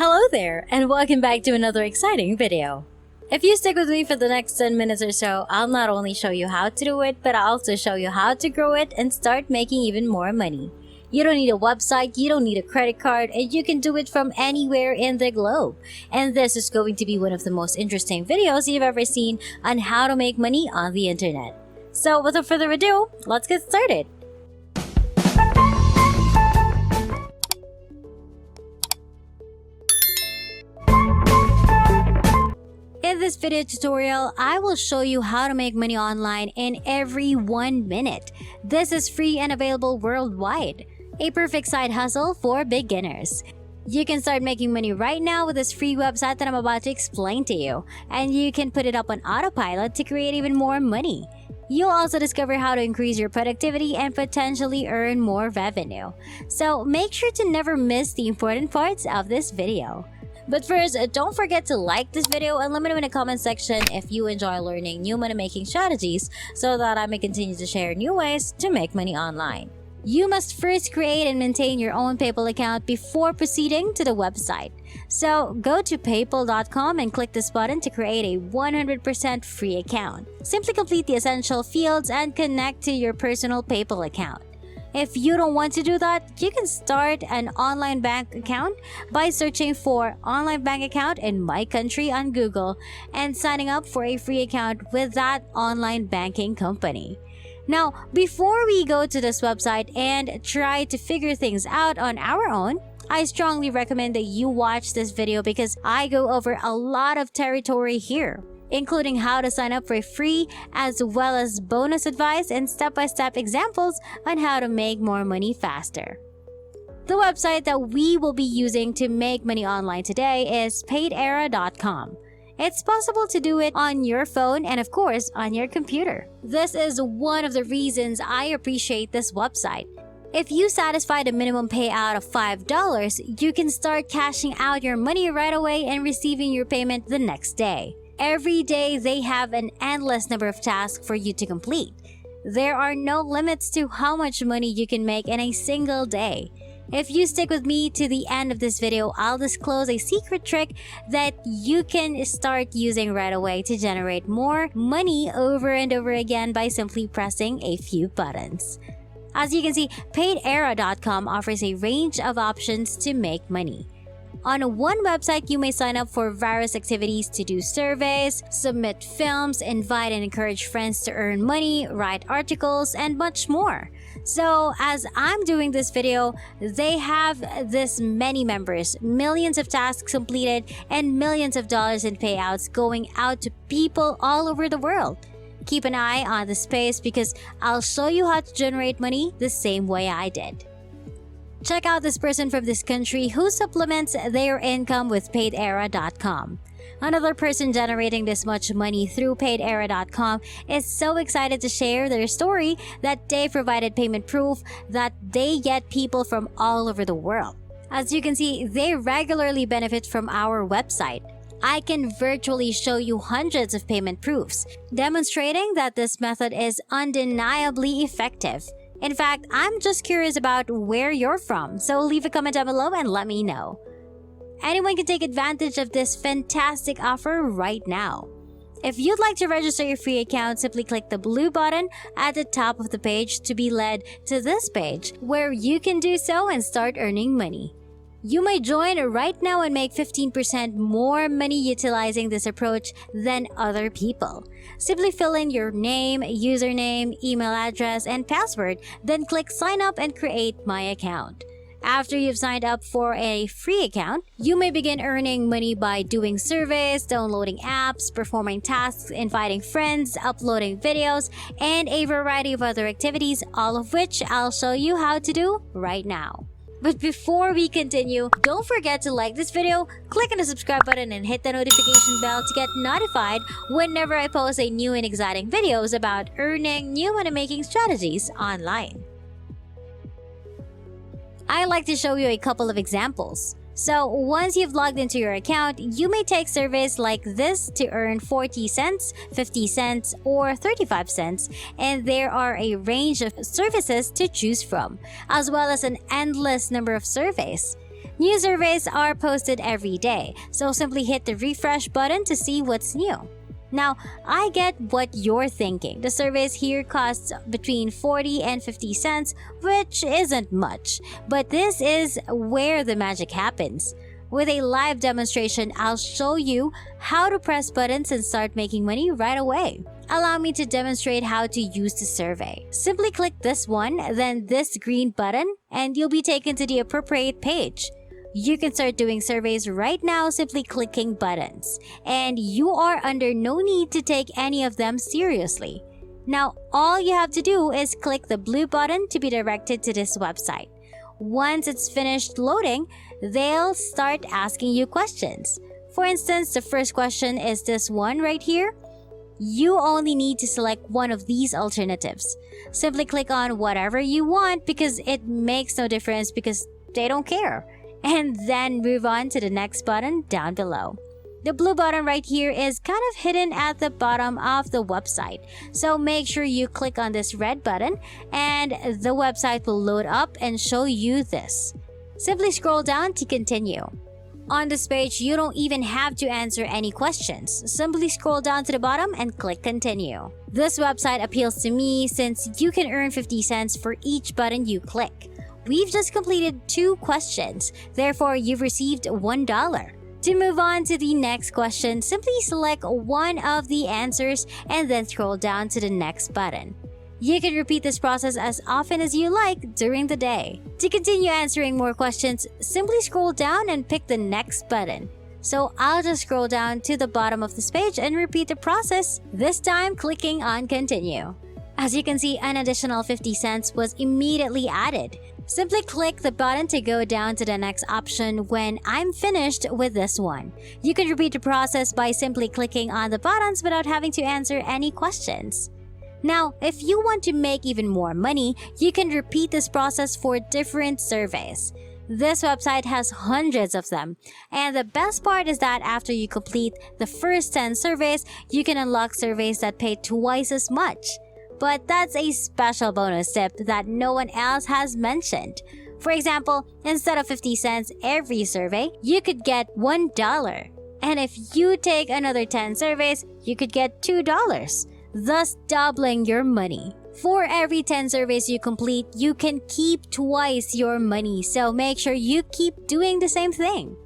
Hello there, and welcome back to another exciting video. If you stick with me for the next 10 minutes or so, I'll not only show you how to do it, but I'll also show you how to grow it and start making even more money. You don't need a website, you don't need a credit card, and you can do it from anywhere in the globe. And this is going to be one of the most interesting videos you've ever seen on how to make money on the internet. So without further ado, let's get started. In this video tutorial, I will show you how to make money online in every 1 minute. This is free and available worldwide. A perfect side hustle for beginners. You can start making money right now with this free website that I'm about to explain to you. And you can put it up on autopilot to create even more money. You'll also discover how to increase your productivity and potentially earn more revenue. So make sure to never miss the important parts of this video. But first, don't forget to like this video and let me know in the comment section if you enjoy learning new money making strategies so that I may continue to share new ways to make money online. You must first create and maintain your own PayPal account before proceeding to the website. So go to paypal.com and click this button to create a 100% free account. Simply complete the essential fields and connect to your personal PayPal account. If you don't want to do that, you can start an online bank account by searching for online bank account in my country on Google and signing up for a free account with that online banking company. Now, before we go to this website and try to figure things out on our own, I strongly recommend that you watch this video because I go over a lot of territory here, including how to sign up for free as well as bonus advice and step-by-step examples on how to make more money faster. The website that we will be using to make money online today is paidera.com. It's possible to do it on your phone and of course on your computer. This is one of the reasons I appreciate this website. If you satisfy the minimum payout of $5, you can start cashing out your money right away and receiving your payment the next day. Every day, they have an endless number of tasks for you to complete. There are no limits to how much money you can make in a single day. If you stick with me to the end of this video, I'll disclose a secret trick that you can start using right away to generate more money over and over again by simply pressing a few buttons. As you can see, paidera.com offers a range of options to make money. On one website, you may sign up for various activities to do surveys, submit films, invite and encourage friends to earn money, write articles, and much more. So as I'm doing this video, they have this many members, millions of tasks completed, and millions of dollars in payouts going out to people all over the world. Keep an eye on the space because I'll show you how to generate money the same way I did. Check out this person from this country who supplements their income with paidera.com. Another person generating this much money through paidera.com is so excited to share their story that they provided payment proof that they get people from all over the world. As you can see, they regularly benefit from our website. I can virtually show you hundreds of payment proofs, demonstrating that this method is undeniably effective. In fact, I'm just curious about where you're from, so leave a comment down below and let me know. Anyone can take advantage of this fantastic offer right now. If you'd like to register your free account, simply click the blue button at the top of the page to be led to this page where you can do so and start earning money. You may join right now and make 15% more money utilizing this approach than other people. Simply fill in your name, username, email address, and password, then click sign up and create my account. After you've signed up for a free account, you may begin earning money by doing surveys, downloading apps, performing tasks, inviting friends, uploading videos, and a variety of other activities, all of which I'll show you how to do right now. But before we continue, don't forget to like this video, click on the subscribe button, and hit the notification bell to get notified whenever I post a new and exciting videos about earning new money making strategies online. I like to show you a couple of examples. So once you've logged into your account, you may take surveys like this to earn 40 cents, 50 cents, or 35 cents, and there are a range of services to choose from, as well as an endless number of surveys. New surveys are posted every day, so simply hit the refresh button to see what's new. Now, I get what you're thinking. The surveys here cost between 40 and 50 cents, which isn't much. But this is where the magic happens. With a live demonstration, I'll show you how to press buttons and start making money right away. Allow me to demonstrate how to use the survey. Simply click this one, then this green button, and you'll be taken to the appropriate page. You can start doing surveys right now simply clicking buttons, and you are under no need to take any of them seriously. Now, all you have to do is click the blue button to be directed to this website. Once it's finished loading, they'll start asking you questions. For instance, the first question is this one right here. You only need to select one of these alternatives. Simply click on whatever you want because it makes no difference because they don't care. And then move on to the next button down below. The blue button right here is kind of hidden at the bottom of the website. So make sure you click on this red button and the website will load up and show you this. Simply scroll down to continue. On this page, you don't even have to answer any questions. Simply scroll down to the bottom and click continue. This website appeals to me since you can earn 50 cents for each button you click. We've just completed 2 questions, therefore you've received $1. To move on to the next question, simply select one of the answers and then scroll down to the next button. You can repeat this process as often as you like during the day. To continue answering more questions, simply scroll down and pick the next button. So I'll just scroll down to the bottom of this page and repeat the process, this time clicking on continue. As you can see, an additional 50 cents was immediately added. Simply click the button to go down to the next option when I'm finished with this one. You can repeat the process by simply clicking on the buttons without having to answer any questions. Now, if you want to make even more money, you can repeat this process for different surveys. This website has hundreds of them. And the best part is that after you complete the first 10 surveys, you can unlock surveys that pay twice as much. But that's a special bonus tip that no one else has mentioned. For example, instead of 50 cents every survey, you could get $1. And if you take another 10 surveys, you could get $2, thus doubling your money. For every 10 surveys you complete, you can keep twice your money, so make sure you keep doing the same thing.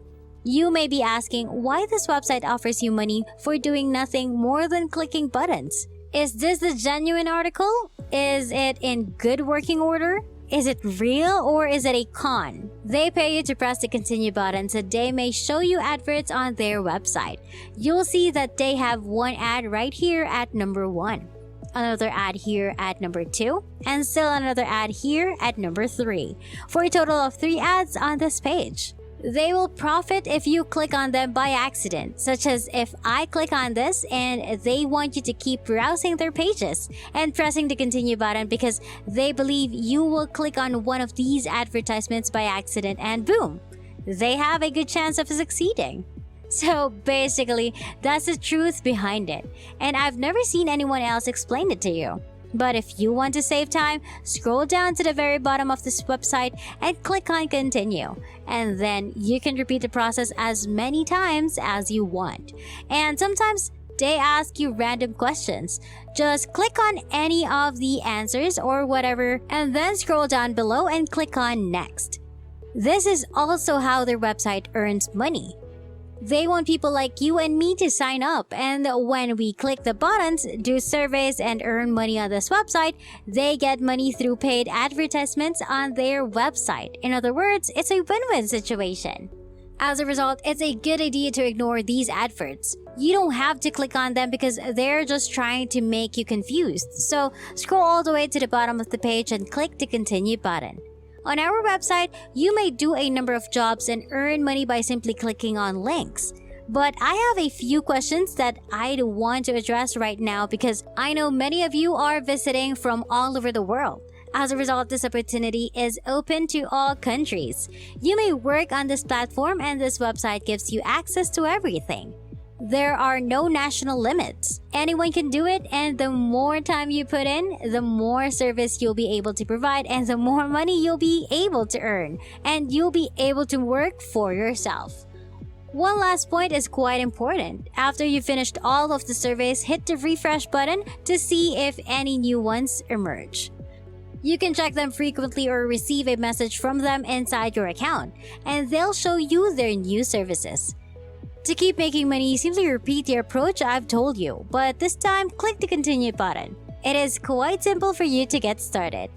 You may be asking why this website offers you money for doing nothing more than clicking buttons. Is this the genuine article? Is it in good working order? Is it real or is it a con? They pay you to press the continue button so they may show you adverts on their website. You'll see that they have one ad right here at number 1, another ad here at number 2, and still another ad here at number 3, for a total of 3 ads on this page. They will profit if you click on them by accident, such as if I click on this and they want you to keep browsing their pages and pressing the continue button because they believe you will click on one of these advertisements by accident and boom, they have a good chance of succeeding. So basically, that's the truth behind it, and I've never seen anyone else explain it to you. But if you want to save time, scroll down to the very bottom of this website and click on continue. And then you can repeat the process as many times as you want. And sometimes they ask you random questions. Just click on any of the answers or whatever and then scroll down below and click on next. This is also how their website earns money. They want people like you and me to sign up, and when we click the buttons, do surveys, and earn money on this website, they get money through paid advertisements on their website. In other words, it's a win-win situation. As a result, it's a good idea to ignore these adverts. You don't have to click on them because they're just trying to make you confused. So scroll all the way to the bottom of the page and click the continue button. On our website, you may do a number of jobs and earn money by simply clicking on links. But I have a few questions that I'd want to address right now because I know many of you are visiting from all over the world. As a result, this opportunity is open to all countries. You may work on this platform and this website gives you access to everything. There are no national limits. Anyone can do it, and the more time you put in, the more service you'll be able to provide, and the more money you'll be able to earn, and you'll be able to work for yourself. One last point is quite important. After you finished all of the surveys, hit the refresh button to see if any new ones emerge. You can check them frequently or receive a message from them inside your account, and they'll show you their new services. To keep making money, simply repeat the approach I've told you, but this time click the continue button. It is quite simple for you to get started.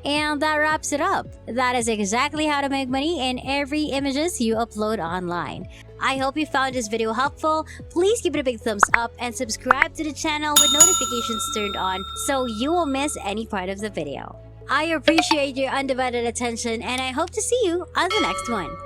And that wraps it up. That is exactly how to make money in every images you upload online. I hope you found this video helpful. Please give it a big thumbs up and subscribe to the channel with notifications turned on so you won't miss any part of the video. I appreciate your undivided attention and I hope to see you on the next one.